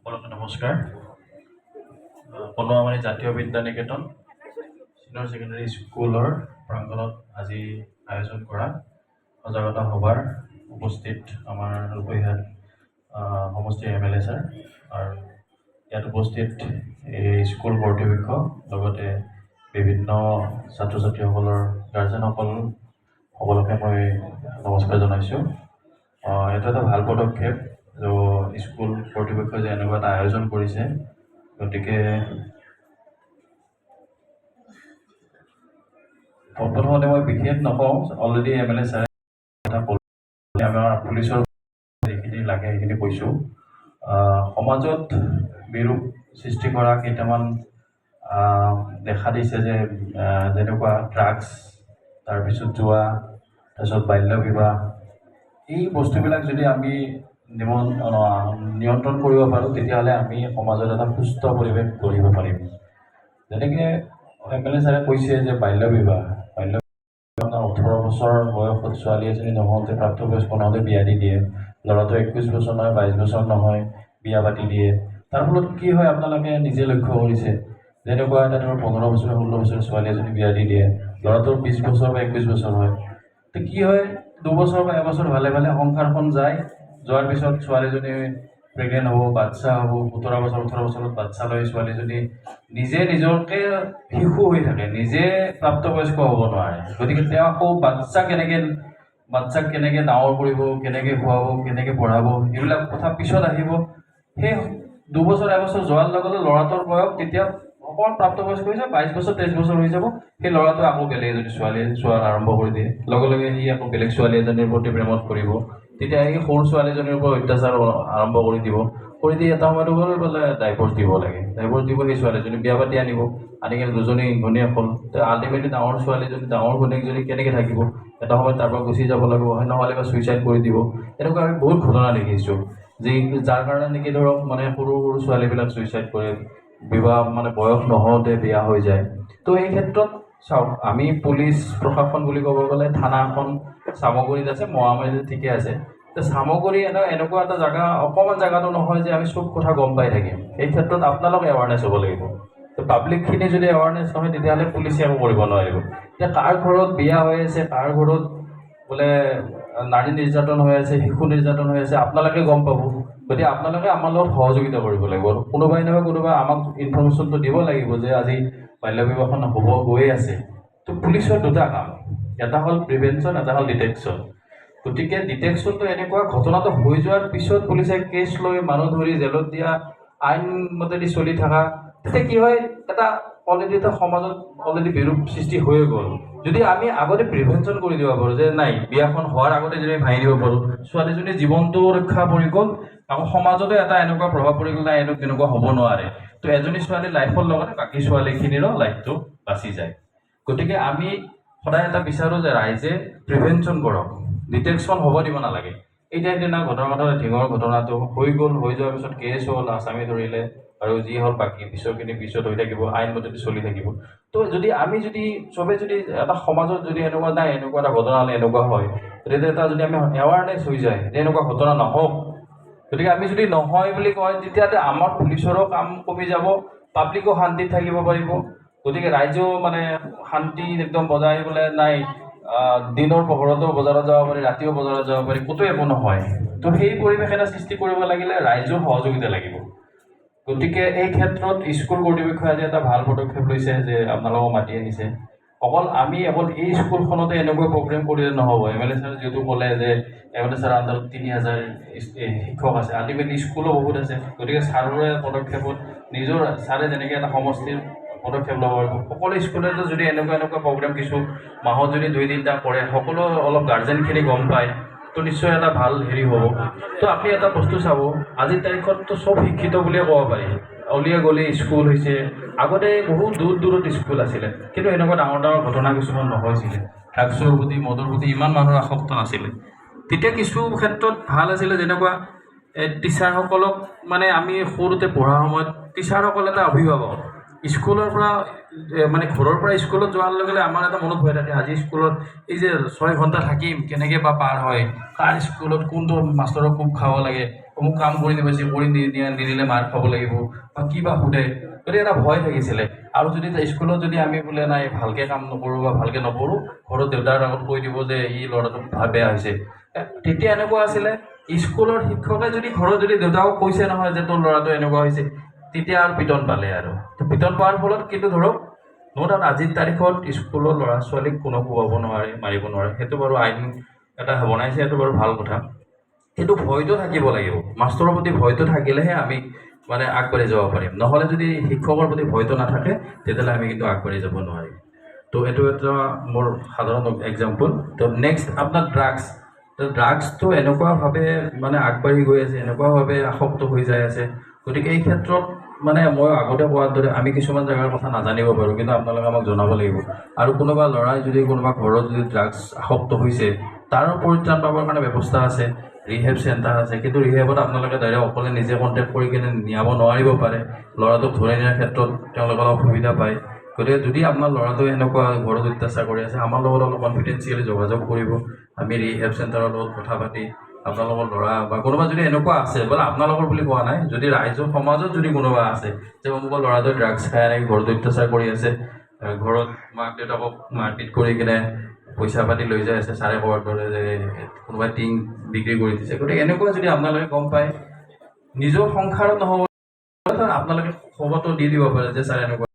সকলোকে নমস্কাৰ। বনোৱামাৰী জাতীয় বিদ্যা নিকেতন ছিনিয়ৰ ছেকেণ্ডেৰী স্কুলৰ প্ৰাংগণত আজি আয়োজন কৰা সজাগতা সভাৰ উপস্থিত আমাৰ ৰূপহীহাট সমষ্টিৰ MLA ছাৰ আৰু ইয়াত উপস্থিত এই স্কুল কৰ্তৃপক্ষ লগতে বিভিন্ন ছাত্ৰ ছাত্ৰীসকলৰ গাৰ্জেনসকল সকলোকে মই নমস্কাৰ জনাইছোঁ। এইটো এটা ভাল পদক্ষেপ স্কুল কৰ্তৃপক্ষই যে এনেকুৱা এটা আয়োজন কৰিছে, গতিকে প্ৰথমতে মই বিশেষ নকওঁ, অলৰেডি MLA ছাৰে কথা ক'লে, আমাৰ পুলিচৰ যিখিনি লাগে সেইখিনি কৈছোঁ। সমাজত বিৰূপ সৃষ্টি কৰা কেইটামান দেখা দিছে যে যেনেকুৱা ড্ৰাগছ, তাৰপিছত জুৱা, তাৰপিছত বাল্য বিবাহ, এই বস্তুবিলাক যদি আমি নিয়ন্ত্ৰণ কৰিব পাৰোঁ তেতিয়াহ'লে আমি সমাজত এটা সুস্থ পৰিৱেশ গঢ়িব পাৰিম। যেনেকৈ MLA ছাৰে কৈছে যে বাল্য বিবাহ 18 বছৰ বয়সত ছোৱালী এজনী নহওঁতে প্ৰাপ্তবয়স্ক নহওঁতে বিয়া দি দিয়ে, ল'ৰাটো 21 বছৰ নহয় 22 বছৰ নহয় বিয়া পাতি দিয়ে। তাৰ ফলত কি হয় আপোনালোকে নিজে লক্ষ্য কৰিছে, যেনেকুৱা এটা ধৰক 15 বছৰ 16 বছৰ ছোৱালী এজনী বিয়া দি দিয়ে, ল'ৰাটোৰ 20 বছৰ বা 21 বছৰ হয়। তো কি হয়, 2 বছৰ বা এবছৰ ভালে ভালে সংসাৰখন যোৱাৰ পিছত ছোৱালীজনী প্ৰেগনেণ্ট হ'ব, বাচ্চা হ'ব, 17 বছৰ 18 বছৰত বাচ্চা লৈ ছোৱালীজনী নিজকে শিশু হৈ থাকে, নিজে প্ৰাপ্তবয়স্ক হ'ব নোৱাৰে। গতিকে তেওঁ আকৌ বাচ্চাক কেনেকৈ ডাঙৰ কৰিব, কেনেকৈ খুৱাব, কেনেকৈ পঢ়াব, এইবিলাক কথা পিছত আহিব। সেই 2 বছৰ এবছৰ যোৱাৰ লগে লগে ল'ৰাটোৰ বয়স তেতিয়া অকণ প্ৰাপ্তবয়স্ক হৈছে, 22 বছৰ 23 বছৰ হৈ যাব। সেই ল'ৰাটোৱে আকৌ বেলেগ এজনী ছোৱালী চোৱা আৰম্ভ কৰি দিয়ে, লগে লগে সি আকৌ বেলেগ ছোৱালী এজনীৰ প্ৰতি প্ৰেমত কৰিব। তেতিয়া সেই সৰু ছোৱালীজনীৰ ওপৰত অত্যাচাৰ আৰম্ভ কৰি দি এটা সময়ত গ'লে বোলে ডাইভৰ্চ দিব লাগে। ডাইভৰ্চ দিব, সেই ছোৱালীজনী বিয়া পাতি আনি কিনে দুজনী ঘনীয়েক হ'ল। আল্টিমেটলি ডাঙৰ ছোৱালীজনী ডাঙৰ ঘনীয়েকজনী কেনেকৈ থাকিব, এটা সময়ত তাৰ পৰা গুচি যাব লাগিব, হয় নহ'লে বা ছুইচাইড কৰি দিব। এনেকুৱা আমি বহুত ঘটনা দেখিছোঁ, যাৰ কাৰণে নেকি ধৰক সৰু সৰু ছোৱালীবিলাক ছুইচাইড কৰে, বিবাহ বয়স নহওঁতে বিয়া হৈ যায়। তো এই ক্ষেত্ৰত চাওক, আমি পুলিচ প্ৰশাসন বুলি ক'ব গ'লে থানাখন চামগুৰিত আছে, মোৱামাৰীত ঠিকে আছে। তো চামগুৰি এনেকুৱা এটা জেগা, অকণমান জেগাটো নহয় যে আমি চব কথা গম পাই থাকিম। এই ক্ষেত্ৰত আপোনালোক এৱাৰনেছ হ'ব লাগিব। তো পাব্লিকখিনি যদি এৱাৰনেছ নহয় তেতিয়াহ'লে পুলিচে একো কৰিব নোৱাৰিব। এতিয়া কাৰ ঘৰত বিয়া হৈ আছে, কাৰ ঘৰত বোলে নাৰী নিৰ্যাতন হৈ আছে, শিশু নিৰ্যাতন হৈ আছে, আপোনালোকে গম পাব। গতিকে আপোনালোকে আমাৰ লগত সহযোগিতা কৰিব লাগিব। কোনোবাই নহয় কোনোবাই আমাক ইনফৰ্মেশ্যনটো দিব লাগিব যে আজি বাল্য বিবাহখন হ'ব গৈ আছে। তো পুলিচৰ দুটা কাম, এটা হ'ল প্ৰিভেনশ্যন, এটা হ'ল ডিটেকশ্যন। গতিকে ডিটেকশ্যনটো এনেকুৱা, ঘটনাটো হৈ যোৱাৰ পিছত পুলিচে কেছ লৈ মানুহ ধৰি জেলত দিয়া, আইন মতেদি চলি থকা, তেতিয়া কি হয়, এটা সমাজত অলৰেডি বিৰূপ সৃষ্টি হৈ গ'ল। যদি আমি আগতে প্ৰিভেনশ্যন কৰি দিব পাৰোঁ যে নাই, বিয়াখন হোৱাৰ আগতে যদি ভাঙি দিব পাৰোঁ, ছোৱালীজনীৰ জীৱনটো ৰক্ষা পৰি গ'ল, আকৌ সমাজতে এটা এনেকুৱা প্ৰভাৱ পৰি গ'ল, নাই তেনেকুৱা হ'ব নোৱাৰে। তো এজনী ছোৱালীৰ লাইফৰ লগতে বাকী ছোৱালীখিনিৰো লাইফটো বাচি যায়। গতিকে আমি সদায় এটা বিচাৰোঁ যে ৰাইজে প্ৰিভেনশ্যন কৰক, ডিটেকশ্যন হ'ব দিব নালাগে। এতিয়া দিনা ঘটনাটো ঢিঙৰ ঘটনাটো হৈ গ'ল, হৈ যোৱাৰ পিছত কেছ হ'ল, আসামী ধৰিলে, আৰু যি হ'ল বাকী পিছৰখিনি পিছত হৈ থাকিব, আইন মতেদি চলি থাকিব। তো আমি যদি চবে যদি এটা সমাজত যদি এনেকুৱা নাই, এনেকুৱা এটা ঘটনা হ'লে এনেকুৱা হয়, তেতিয়া এটা যদি আমি এৱাৰনেছ হৈ যায় যে এনেকুৱা ঘটনা নহওক। গতিকে আমি যদি নহয় বুলি কয়, তেতিয়াহ'লে আমাৰ পুলিচৰো কাম কমি যাব, পাব্লিকো শান্তিত থাকিব পাৰিব। গতিকে ৰাইজেও শান্তি একদম বজাই আহিবলৈ নাই, দিনৰ পোহৰতো বজাৰত যাব পাৰি, ৰাতিও বজাৰত যাব পাৰি, ক'তো একো নহয়। তো সেই পৰিৱেশ এটা সৃষ্টি কৰিব লাগিলে ৰাইজৰ সহযোগিতা লাগিব। গতিকে এই ক্ষেত্ৰত স্কুল কৰ্তৃপক্ষই আজি এটা ভাল পদক্ষেপ লৈছে যে আপোনালোকক মাতি আনিছে। অকল এই স্কুলখনতে এনেকুৱা প্ৰগ্ৰেম কৰিলে নহ'ব। MLA ছাৰে যিহেতু ক'লে যে MLA ছাৰৰ আণ্ডাৰত 3000 শিক্ষক আছে, আল্টিমেটলি স্কুলো বহুত আছে। গতিকে ছাৰৰে পদক্ষেপত ছাৰে যেনেকৈ এটা সমষ্টিৰ পদক্ষেপ ল'ব পাৰিব, সকলো স্কুলতে যদি এনেকুৱা প্ৰগ্ৰেম কিছু মাহত যদি 2-3টা কৰে, সকলো অলপ গাৰ্জেনখিনি গম পায়, তো নিশ্চয় এটা ভাল হ'ব। তো আপুনি এটা বস্তু চাব, আজিৰ তাৰিখততো চব শিক্ষিত বুলিয়ে ক'ব পাৰি। অলিয়ে গলিয়ে স্কুল হৈছে, আগতে বহুত দূৰত স্কুল আছিলে, কিন্তু এনেকুৱা ডাঙৰ ঘটনা কিছুমান নহৈছিলে। ড্ৰাগছৰ প্ৰতি, মদৰ প্ৰতি ইমান মানুহৰ আসক্ত নাছিলে। তেতিয়া কিছু ক্ষেত্ৰত ভাল আছিলে, যেনেকুৱা টিচাৰসকলক আমি সৰুতে পঢ়াৰ সময়ত টিচাৰসকল এটা অভিভাৱক, স্কুলৰ পৰা ঘৰৰ পৰা স্কুলত যোৱাৰ লগে লগে আমাৰ এটা মনত ভয় থাকে, আজি স্কুলত এই যে 6 ঘণ্টা থাকিম, কেনেকৈ বা পাৰ হয়, কাৰ স্কুলত কোনটো মাষ্টৰক কোব খাব লাগে, অমুক কাম কৰি দিব কৰি নিদিলে মাৰ খাব লাগিব বা কিবা সোধে, গতিকে এটা ভয় থাকিছিলে। আৰু যদি স্কুলত যদি আমি বোলে নাই ভালকৈ কাম নকৰোঁ বা ভালকৈ নপঢ়োঁ, ঘৰত দেউতাৰ আগত কৈ দিব যে ই ল'ৰাটো বেয়া হৈছে। তেতিয়া এনেকুৱা আছিলে, স্কুলৰ শিক্ষকে যদি ঘৰত যদি দেউতাকক কৈছে নহয় যে তোৰ ল'ৰাটো এনেকুৱা হৈছে, তেতিয়া আৰু পিটন পালে আৰু পিটন পোৱাৰ ফলত কিন্তু ধৰক ন' ডাউট আজিৰ তাৰিখত স্কুলৰ ল'ৰা ছোৱালীক কোনো কোবাব নোৱাৰে, মাৰিব নোৱাৰে, সেইটো বাৰু আইন এটা বনাইছে, সেইটো বাৰু ভাল কথা। কিন্তু ভয়টো থাকিব লাগিব, মাষ্টৰৰ প্ৰতি ভয়টো থাকিলেহে আমি মানে আগবাঢ়ি যাব পাৰিম। নহ'লে যদি শিক্ষকৰ প্ৰতি ভয়টো নাথাকে তেতিয়াহ'লে আমি কিন্তু আগবাঢ়ি যাব নোৱাৰিম। তো এইটো এটা মোৰ সাধাৰণ এক্সাম্পল। তো নেক্সট আপোনাৰ ড্ৰাগছ। তো ড্ৰাগছটো এনেকুৱাভাৱে মানে আগবাঢ়ি গৈ আছে, এনেকুৱাভাৱে আসক্ত হৈ যাই আছে। গতিকে এই ক্ষেত্ৰত মানে মই আগতে কোৱাৰ দৰে আমি কিছুমান জেগাৰ কথা নাজানিব পাৰোঁ, কিন্তু আপোনালোকে আমাক জনাব লাগিব। আৰু কোনোবা ল'ৰাই যদি কোনোবা ঘৰত যদি ড্ৰাগছ আসক্ত হৈছে, তাৰ পৰিত্ৰাণ পাবৰ কাৰণে ব্যৱস্থা আছে, ৰিহেব চেণ্টাৰ আছে। কিন্তু ৰিহেবত আপোনালোকে ডাইৰেক্ট অকলে নিজে কণ্টেক্ট কৰি কিনে নিয়াব নোৱাৰিব পাৰে, ল'ৰাটোক ধৰি নিয়াৰ ক্ষেত্ৰত তেওঁলোকে অলপ সুবিধা পায়। গতিকে যদি আপোনাৰ ল'ৰাটোৱে এনেকুৱা ঘৰত অত্যাচাৰ কৰি আছে, আমাৰ লগত অলপ কনফিডেঞ্চিয়েলি যোগাযোগ কৰিব। আমি ৰিহেব চেণ্টাৰৰ লগত কথা পাতি আপোনালোকৰ ল'ৰা বা কোনোবা যদি এনেকুৱা আছে, বোলে আপোনালোকৰ বুলি কোৱা নাই, যদি ৰাইজৰ সমাজত যদি কোনোবা আছে যে অমুকৰ ল'ৰাটোৱে ড্ৰাগছ খাই এনেকৈ ঘৰত অত্যাচাৰ কৰি আছে, ঘৰত মাক দেউতাকক মাৰপিট কৰি কিনে পইচা পাতি লৈ যাই আছে, ছাৰে কোৱাৰ দৰে যে কোনোবাই টিং বিক্ৰী কৰি দিছে। গতিকে এনেকুৱা যদি আপোনালোকে গম পায়, নিজৰ সংসাৰত নহ'ব আপোনালোকে খবৰটো দি দিব পাৰে যে ছাৰ এনেকুৱা